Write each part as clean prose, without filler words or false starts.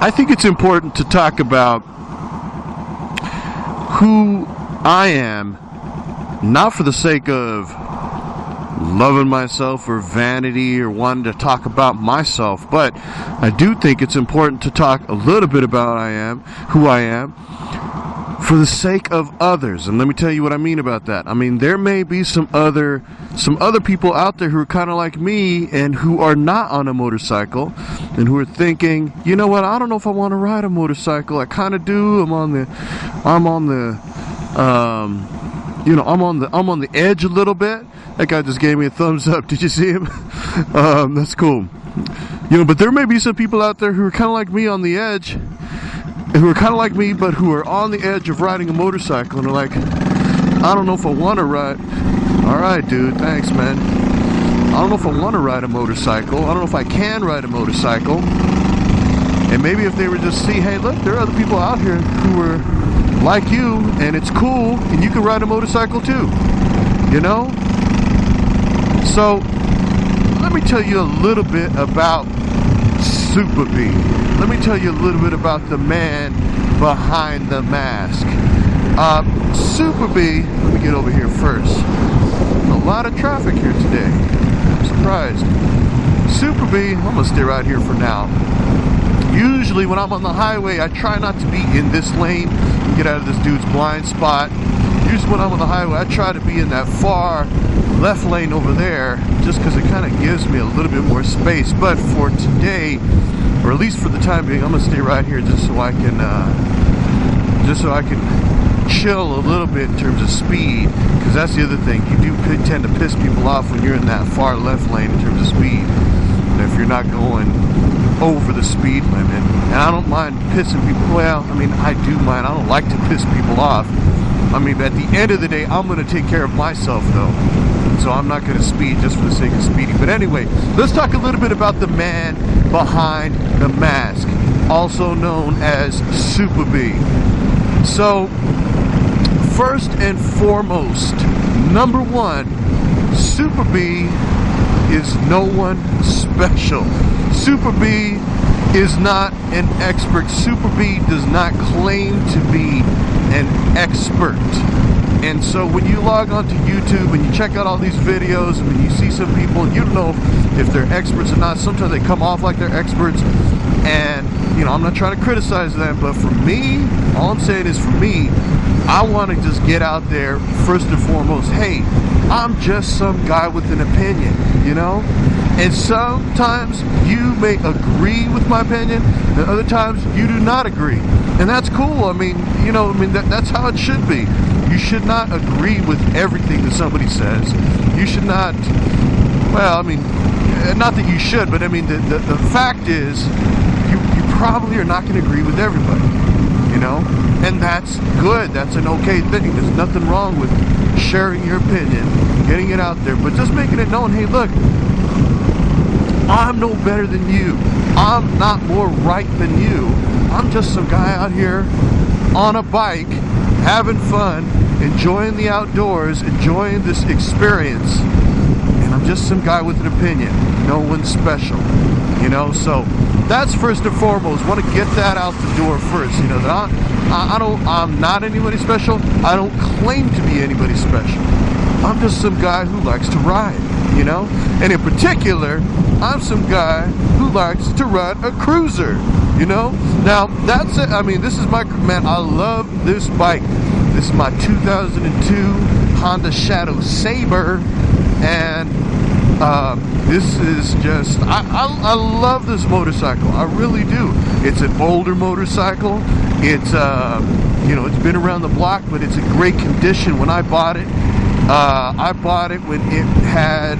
I think it's important to talk about who I am, not for the sake of loving myself or vanity or wanting to talk about myself, but I do think it's important to talk a little bit about who I am, for the sake of others. And let me tell you what I mean about that. I mean, there may be some other people out there who are kind of like me and who are not on a motorcycle and who are thinking, you know what, I don't know if I want to ride a motorcycle. I kind of do. I'm on the edge a little bit. That guy just gave me a thumbs up. Did you see him? That's cool. But there may be some people out there who are kind of like me on the edge, who are kind of like me, but who are on the edge of riding a motorcycle and are like, I don't know if I want to ride. All right, dude, thanks, man. I don't know if I want to ride a motorcycle. I don't know if I can ride a motorcycle. And maybe if they were just see, hey, look, there are other people out here who are like you, and it's cool, and you can ride a motorcycle too, So, let me tell you a little bit about SoopaBee. Let me tell you a little bit about the man behind the mask. SoopaBee, let me get over here first. A lot of traffic here today. I'm surprised. SoopaBee, I'm gonna stay right here for now. Usually when I'm on the highway, I try not to be in this lane, get out of this dude's blind spot. Usually when I'm on the highway, I try to be in that far left lane over there, just because it kind of gives me a little bit more space. But for today, or at least for the time being, I'm gonna stay right here just so I can chill a little bit in terms of speed, because that's the other thing. You do tend to piss people off when you're in that far left lane in terms of speed, and if you're not going over the speed limit. And I don't mind pissing people. Well, I mean, I do mind. I don't like to piss people off. I mean, at the end of the day, I'm gonna take care of myself though. So I'm not going to speed just for the sake of speeding. But anyway, let's talk a little bit about the man behind the mask, also known as SoopaBee. So, first and foremost, number one, SoopaBee is no one special. SoopaBee is not an expert. SoopaBee does not claim to be an expert. And so when you log onto YouTube and you check out all these videos, and when you see some people, and you don't know if they're experts or not, sometimes they come off like they're experts. And, I'm not trying to criticize them, but for me, all I'm saying is for me, I want to just get out there, first and foremost, hey, I'm just some guy with an opinion, And sometimes you may agree with my opinion, and other times you do not agree. And that's cool. That's how it should be. You should not agree with everything that somebody says. You should not, not that you should, but the fact is, you probably are not going to agree with everybody, and that's good. That's an okay thing. There's nothing wrong with sharing your opinion, getting it out there, but just making it known, hey, look, I'm no better than you. I'm not more right than you. I'm just some guy out here on a bike, having fun, enjoying the outdoors, enjoying this experience, and I'm just some guy with an opinion. No one's special, So that's first and foremost. Want to get that out the door first. That I'm not anybody special. I don't claim to be anybody special. I'm just some guy who likes to ride, And in particular, I'm some guy who likes to ride a cruiser, Now, that's it. This is my, man, I love this bike. This is my 2002 Honda Shadow Sabre, and this is just, I love this motorcycle. I really do. It's an older motorcycle. It's, it's been around the block, but it's in great condition. When I bought it, when it had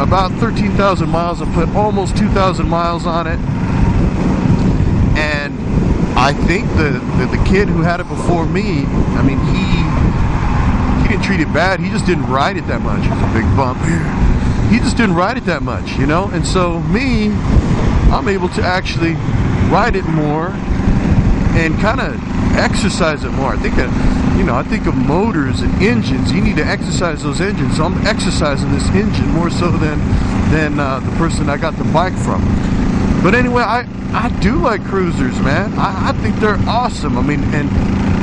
about 13,000 miles. I put almost 2,000 miles on it. And I think the kid who had it before me, he didn't treat it bad. He just didn't ride it that much. There's a big bump here. He just didn't ride it that much, And so me, I'm able to actually ride it more and kind of exercise it more. I think that you know, I think of motors and engines. You need to exercise those engines. So I'm exercising this engine more so than the person I got the bike from. But anyway, I do like cruisers, man. I think they're awesome. I mean, and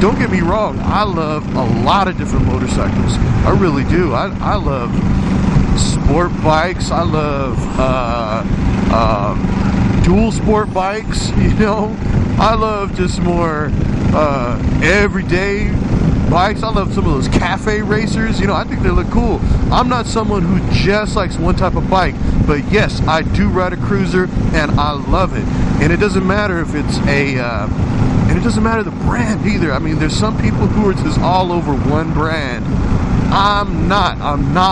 don't get me wrong, I love a lot of different motorcycles. I really do. I love sport bikes. I love dual sport bikes, you know. I love just more everyday bikes. I love some of those cafe racers, you know. I think they look cool. I'm not someone who just likes one type of bike, but yes, I do ride a cruiser and I love it. And it doesn't matter if it's and it doesn't matter the brand either. I mean, there's some people who are just all over one brand. I'm not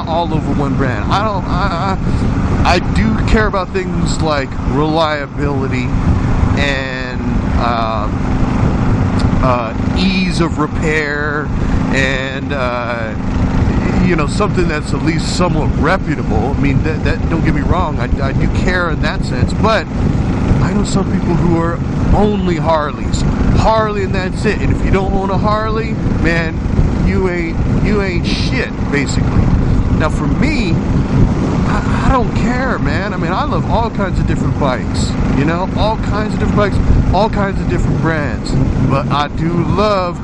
all over one brand. I do care about things like reliability and ease of repair, and you know, something that's at least somewhat reputable. I mean, that don't get me wrong, I do care in that sense, but I know some people who are only Harleys. Harley and that's it. And if you don't own a Harley, man, you ain't shit, basically. Now for me, I don't care, man. I mean, I love all kinds of different bikes, you know, all kinds of different bikes, all kinds of different brands. But I do love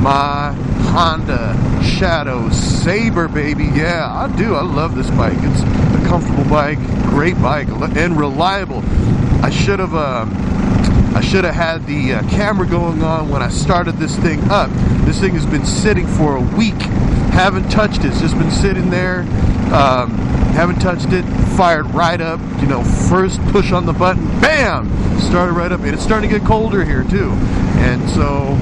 my Honda Shadow Sabre, baby. Yeah, I do. I love this bike. It's a comfortable bike, great bike, and reliable. I should have had the camera going on when I started this thing up. This thing has been sitting for a week. Haven't touched it. It's just been sitting there. Haven't touched it. Fired right up. You know, first push on the button, bam! Started right up. And it's starting to get colder here too. And so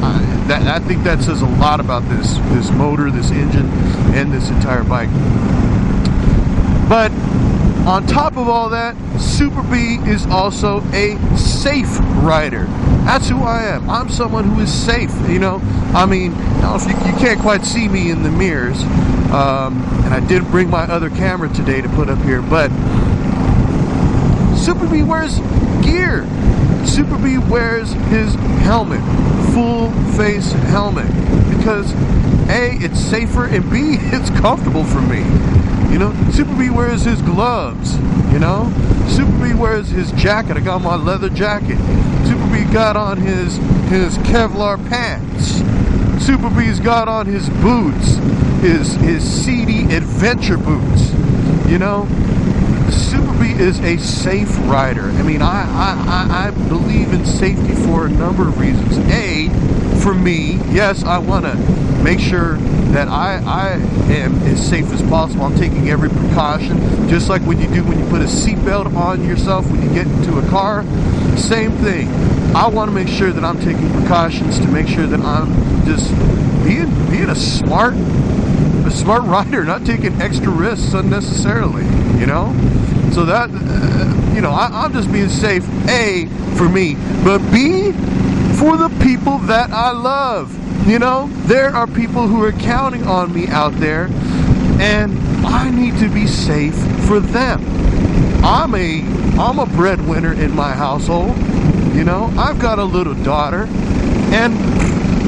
I think that says a lot about this motor, this engine, and this entire bike. But on top of all that, SoopaBee is also a safe rider. That's who I am. I'm someone who is safe, you know. I mean, you can't quite see me in the mirrors, and I didn't bring my other camera today to put up here, but SoopaBee wears gear. SoopaBee wears his helmet, full face helmet, because A, it's safer, and B, it's comfortable for me. You know, SoopaBee wears his gloves, you know. SoopaBee wears his jacket. I got my leather jacket. SoopaBee got on his Kevlar pants. SoopaBee's got on his boots, his seedy adventure boots, you know. SoopaBee is a safe rider. I mean, I believe in safety for a number of reasons. A, for me, yes, I want to make sure that I am as safe as possible. I'm taking every precaution, just like when you put a seatbelt on yourself when you get into a car. Same thing. I want to make sure that I'm taking precautions to make sure that I'm just being a smart rider, not taking extra risks unnecessarily, you know. So that, you know, I'm just being safe, A, for me, but B, for the people that I love. You know, there are people who are counting on me out there, and I need to be safe for them. I'm a breadwinner in my household. You know, I've got a little daughter, and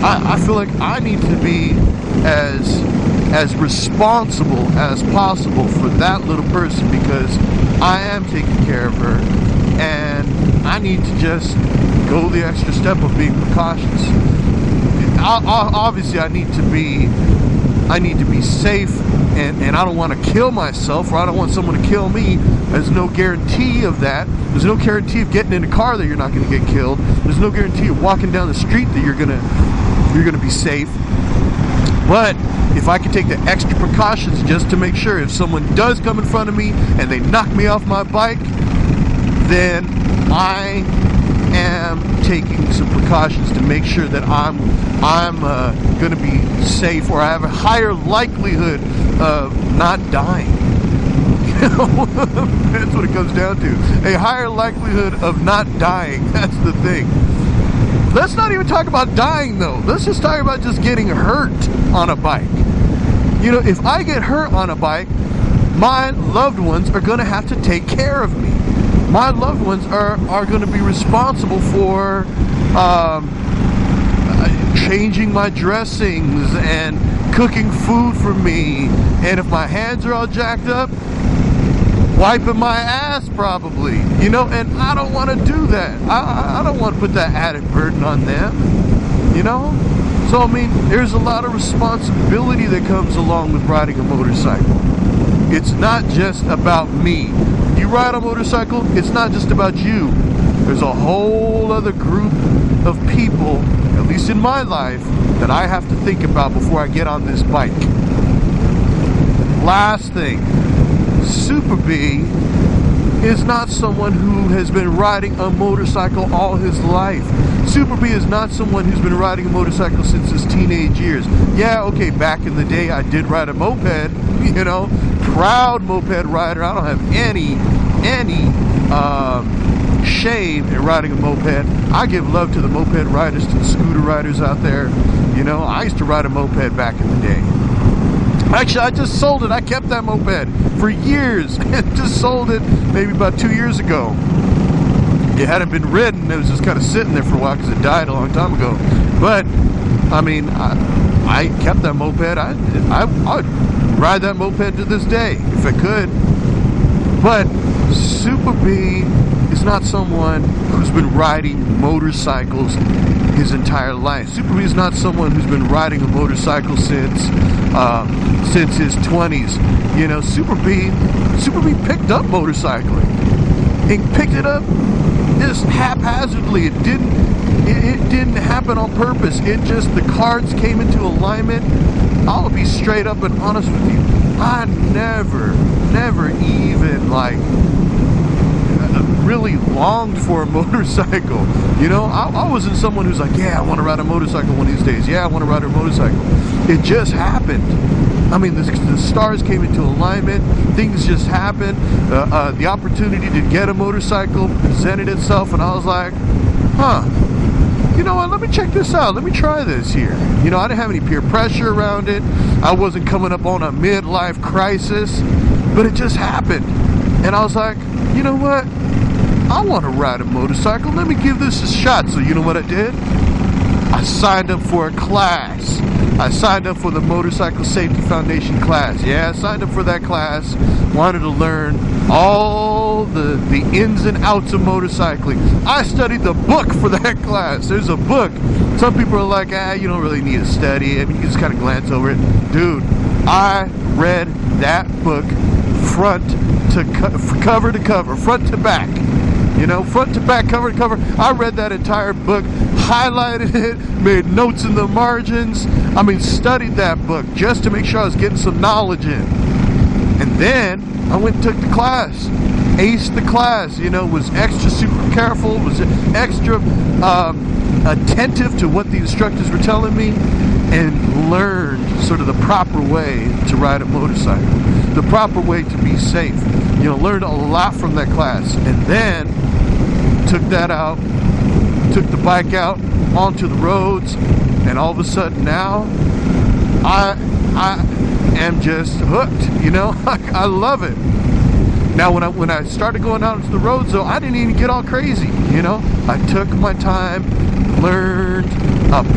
I feel like I need to be as responsible as possible for that little person, because I am taking care of her, and I need to just go the extra step of being precautious. Obviously, I need to be safe, and I don't want to kill myself, or I don't want someone to kill me. There's no guarantee of that. There's no guarantee of getting in a car that you're not going to get killed. There's no guarantee of walking down the street that you're gonna be safe. But if I can take the extra precautions just to make sure if someone does come in front of me and they knock me off my bike, then I am taking some precautions to make sure that I'm going to be safe, or I have a higher likelihood of not dying. You know, that's what it comes down to. A higher likelihood of not dying. That's the thing. Let's not even talk about dying, though. Let's just talk about just getting hurt on a bike. You know, if I get hurt on a bike, my loved ones are going to have to take care of me. My loved ones are going to be responsible for changing my dressings and cooking food for me, and if my hands are all jacked up, wiping my ass probably, you know, and I don't want to do that. I don't want to put that added burden on them, you know. So I mean, there's a lot of responsibility that comes along with riding a motorcycle. It's not just about me. You ride a motorcycle, it's not just about you. There's a whole other group of people, at least in my life, that I have to think about before I get on this bike. Last thing, SoopaBee is not someone who has been riding a motorcycle all his life. SoopaBee is not someone who's been riding a motorcycle since his teenage years. Yeah, okay, back in the day I did ride a moped, you know, proud moped rider. I don't have any shame in riding a moped. I give love to the moped riders, to the scooter riders out there. You know, I used to ride a moped back in the day. Actually, I just sold it. I kept that moped for years and just sold it maybe about 2 years ago. It hadn't been ridden. It was just kind of sitting there for a while because it died a long time ago. But, I mean, I kept that moped. I'd ride that moped to this day if I could. But SoopaBee is not someone who's been riding motorcycles his entire life. SoopaBee is not someone who's been riding a motorcycle since his 20s. You know, SoopaBee picked up motorcycling. He picked it up just haphazardly. It didn't happen on purpose. It just, the cards came into alignment. I'll be straight up and honest with you. I never even like really longed for a motorcycle. You know, I wasn't someone who's like, yeah, I want to ride a motorcycle one of these days. Yeah, I want to ride a motorcycle. It just happened. I mean, the stars came into alignment. Things just happened. The opportunity to get a motorcycle presented itself, and I was like, huh, you know what, let me check this out. Let me try this here. You know, I didn't have any peer pressure around it. I wasn't coming up on a midlife crisis, but it just happened. And I was like, you know what? I want to ride a motorcycle. Let me give this a shot. So you know what I did? I signed up for a class. I signed up for the Motorcycle Safety Foundation class. Yeah, I signed up for that class. Wanted to learn all the ins and outs of motorcycling. I studied the book for that class. There's a book. Some people are like, you don't really need to study it. You can just kind of glance over it. Dude, I read that book front to cover to cover, front to back. You know, front to back, cover to cover. I read that entire book, highlighted it, made notes in the margins. I mean, studied that book just to make sure I was getting some knowledge in. And then I went and took the class. Aced the class, you know, was extra super careful, was extra attentive to what the instructors were telling me, and learned sort of the proper way to ride a motorcycle, the proper way to be safe. You know, learned a lot from that class, and then took that out, took the bike out onto the roads, and all of a sudden now I am just hooked. You know, I love it. Now when I started going out into the roads, though, I didn't even get all crazy. You know, I took my time, learned,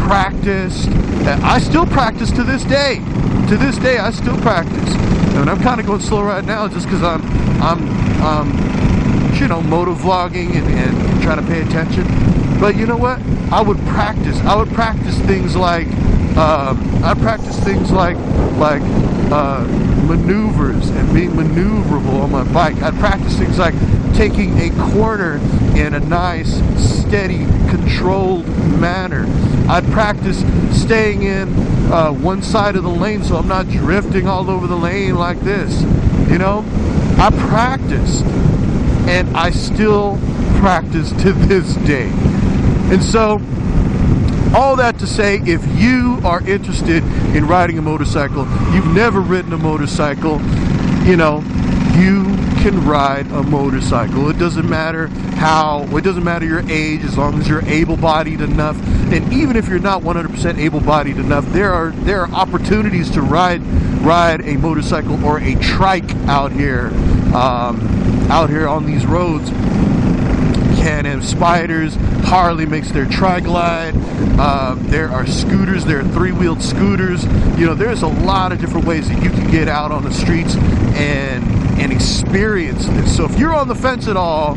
practiced. I still practice to this day. To this day, I still practice. And I'm kind of going slow right now just because I'm you know, moto vlogging and trying to pay attention. But you know what? I would practice. I would practice things like maneuvers and being maneuverable on my bike. I'd practice things like taking a corner in a nice, steady, controlled manner. I'd practice staying in one side of the lane so I'm not drifting all over the lane like this. You know, I practice, and I still practice to this day. And so, all that to say, if you are interested in riding a motorcycle, you've never ridden a motorcycle, you know, you can ride a motorcycle. It doesn't matter it doesn't matter your age, as long as you're able-bodied enough. And even if you're not 100% able-bodied enough, there are opportunities to ride a motorcycle or a trike out here on these roads. Can-Am Spiders. Harley makes their Tri-Glide. There are scooters. There are three-wheeled scooters. You know, there's a lot of different ways that you can get out on the streets and experience this. So if you're on the fence at all,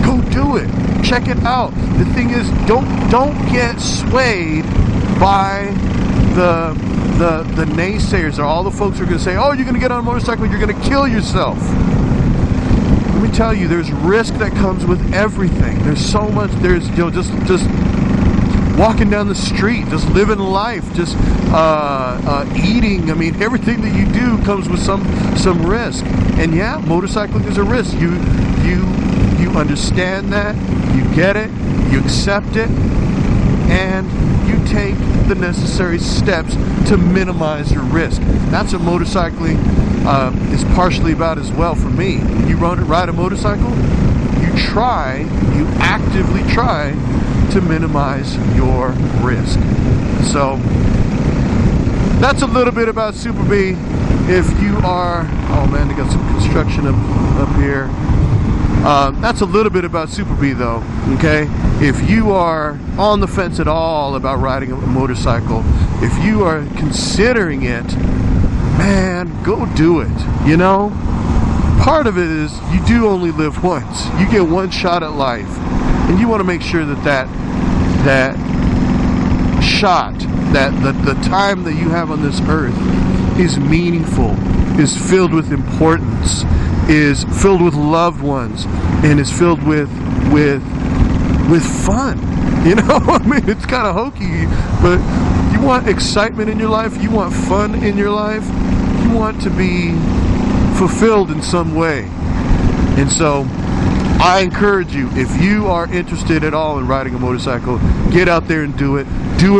go do it. Check it out. The thing is, don't get swayed by the naysayers, or all the folks who are going to say, oh, you're going to get on a motorcycle, you're going to kill yourself. Let me tell you, there's risk that comes with everything. There's so much. There's, you know, just walking down the street, just living life, just eating. I mean, everything that you do comes with some risk. And yeah, motorcycling is a risk. You understand that, you get it, you accept it, and you take the necessary steps to minimize your risk. That's what motorcycling is partially about as well for me. When you ride a motorcycle, you actively try to minimize your risk. So that's a little bit about SoopaBee. If you are, oh man, they got some construction up here. That's a little bit about SoopaBee though, okay? If you are on the fence at all about riding a motorcycle, if you are considering it, man, go do it, you know? Part of it is you do only live once. You get one shot at life, and you want to make sure that shot, the time that you have on this earth is meaningful, is filled with importance, is filled with loved ones, and is filled with fun. You know, I mean, it's kind of hokey, but you want excitement in your life, you want fun in your life, you want to be fulfilled in some way. And so I encourage you, if you are interested at all in riding a motorcycle, get out there and do it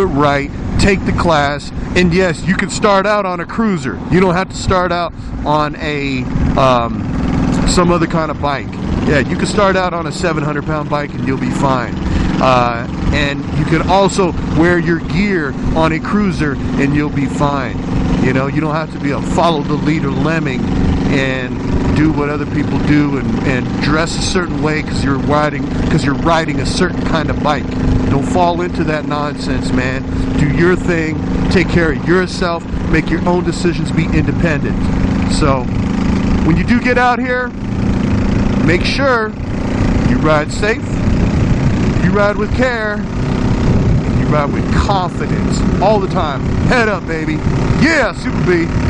right, take the class. And yes, you can start out on a cruiser. You don't have to start out on a some other kind of bike. Yeah, you can start out on a 700-pound bike and you'll be fine. And you can also wear your gear on a cruiser and you'll be fine. You know, you don't have to be a follow the leader lemming and do what other people do and dress a certain way because you're riding a certain kind of bike. Don't fall into that nonsense, man. Do your thing, take care of yourself, make your own decisions, be independent. So when you do get out here, make sure you ride safe, you ride with care, and you ride with confidence all the time. Head up, baby. Yeah, SoopaBee.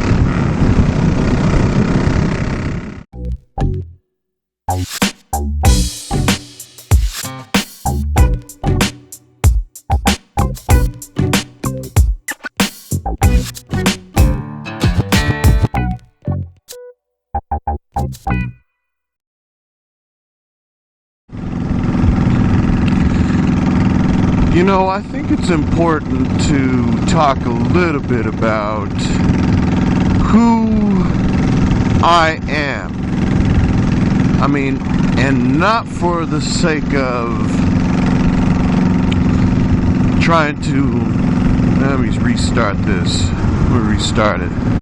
You know, I think it's important to talk a little bit about who I am. I mean, and not for the sake of trying to, let me restart this. We'll restart it.